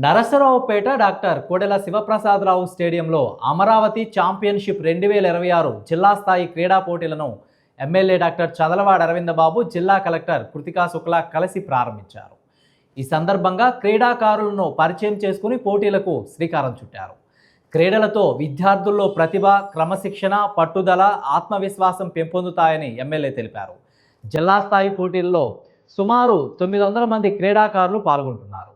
Narasaraopet doctor Kodela Sivaprasadarao స్టేడియంలో Amaravati championship 2026 జిల్లా స్థాయి క్రీడా పోటీలను ఎమ్మెల్యే డాక్టర్ చదలవాడ అరవిందబాబు, జిల్లా కలెక్టర్ కృతికా శుక్లా కలిసి ప్రారంభించారు. ఈ సందర్భంగా క్రీడాకారులను పరిచయం చేసుకుని పోటీలకు శ్రీకారం చుట్టారు. క్రీడలతో విద్యార్థుల్లో ప్రతిభ, క్రమశిక్షణ, పట్టుదల, ఆత్మవిశ్వాసం పెంపొందుతాయని ఎమ్మెల్యే తెలిపారు. జిల్లా స్థాయి పోటీల్లో సుమారు 900 మంది క్రీడాకారులు పాల్గొంటున్నారు.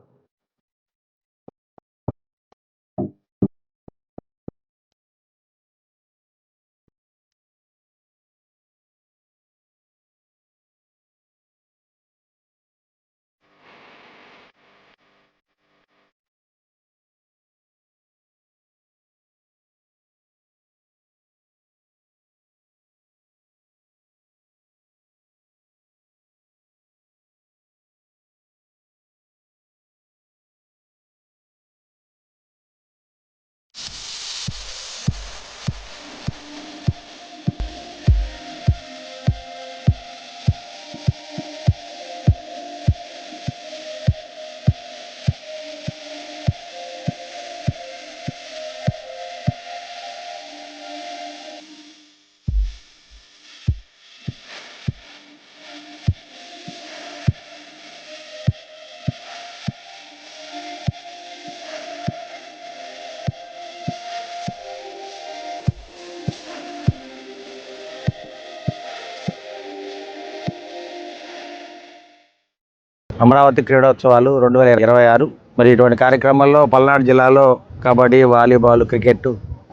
అమరావతి క్రీడోత్సవాలు 2026 మరి ఇటువంటి కార్యక్రమాల్లో పల్నాడు జిల్లాలో కబడ్డీ, వాలీబాల్, క్రికెట్,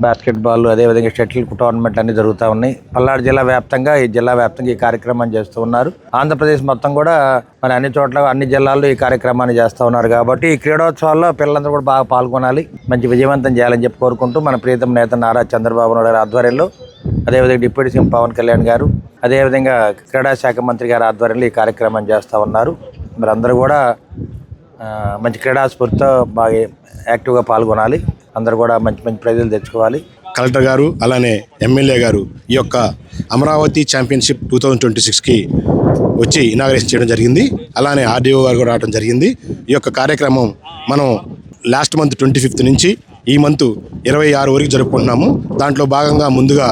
బాస్కెట్బాల్, అదేవిధంగా షటిల్ టోర్నమెంట్లు అన్నీ జరుగుతూ ఉన్నాయి. పల్నాడు జిల్లా వ్యాప్తంగా ఈ కార్యక్రమాన్ని చేస్తూ ఉన్నారు. ఆంధ్రప్రదేశ్ మొత్తం కూడా మరి అన్ని చోట్ల అన్ని జిల్లాల్లో ఈ కార్యక్రమాన్ని చేస్తూ ఉన్నారు. కాబట్టి ఈ క్రీడోత్సవాల్లో పిల్లలందరూ కూడా బాగా పాల్గొనాలి, మంచి విజయవంతం చేయాలని చెప్పి కోరుకుంటూ మన ప్రీతం నేత నారా చంద్రబాబు నాయుడు గారి ఆధ్వర్యంలో, అదేవిధంగా డిప్యూటీ సీఎం పవన్ కళ్యాణ్ గారు, అదేవిధంగా క్రీడా శాఖ మంత్రి గారి ఆధ్వర్యంలో ఈ కార్యక్రమాన్ని చేస్తూ ఉన్నారు. మరి అందరూ కూడా మంచి క్రీడా స్ఫూర్తితో బాగా యాక్టివ్గా పాల్గొనాలి. అందరూ కూడా మంచి మంచి ప్రైజులు తెచ్చుకోవాలి. కలెక్టర్ గారు అలానే ఎమ్మెల్యే గారు ఈ యొక్క అమరావతి ఛాంపియన్షిప్ 2026కి వచ్చి ఇనాగరేషన్ చేయడం జరిగింది. అలానే ఆర్డీఓ గారు కూడా రావడం జరిగింది. ఈ యొక్క కార్యక్రమం మనం లాస్ట్ మంత్ 25th నుంచి ఈ మంత్ 26 వరకు జరుపుకుంటున్నాము. దాంట్లో భాగంగా ముందుగా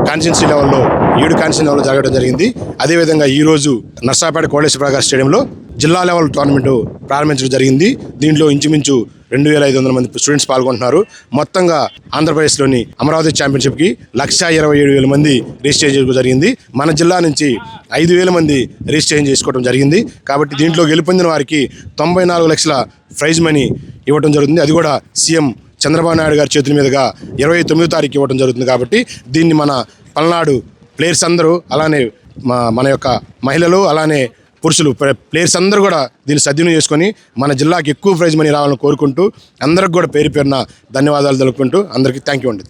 కాన్స్టిట్యున్సీ లెవెల్లో 7 కాన్స్టిట్యున్సీ లెవెల్లో జరగడం జరిగింది. అదేవిధంగా ఈరోజు నర్సాపేట కోడెల శివప్రసాదరావు స్టేడియంలో జిల్లా లెవెల్ టోర్నమెంట్ ప్రారంభించడం జరిగింది. దీంట్లో ఇంచుమించు 2500 మంది స్టూడెంట్స్ పాల్గొంటున్నారు. మొత్తంగా ఆంధ్రప్రదేశ్లోని అమరావతి ఛాంపియన్షిప్కి 127,000 మంది రిజిస్ట్రేషన్ చేసుకోవడం జరిగింది. మన జిల్లా నుంచి 5,000 మంది రిజిస్ట్రేషన్ చేసుకోవడం జరిగింది. కాబట్టి దీంట్లో గెలుపొందిన వారికి 94 లక్షల ప్రైజ్ మనీ ఇవ్వడం జరుగుతుంది. అది కూడా సీఎం చంద్రబాబు నాయుడు గారి చేతుల మీదుగా 29వ తారీఖు ఇవ్వడం జరుగుతుంది. కాబట్టి దీన్ని మన పల్నాడు ప్లేయర్స్ అందరూ, అలానే మన యొక్క మహిళలు, అలానే పురుషులు ప్లేయర్స్ అందరూ కూడా దీన్ని సద్వినియోగం చేసుకొని మన జిల్లాకి ఎక్కువ ప్రైజ్ మనీ రావాలని కోరుకుంటూ అందరికి కూడా పేరు పేరున ధన్యవాదాలు తెలుపుకుంటూ అందరికీ థ్యాంక్ యూ అండి.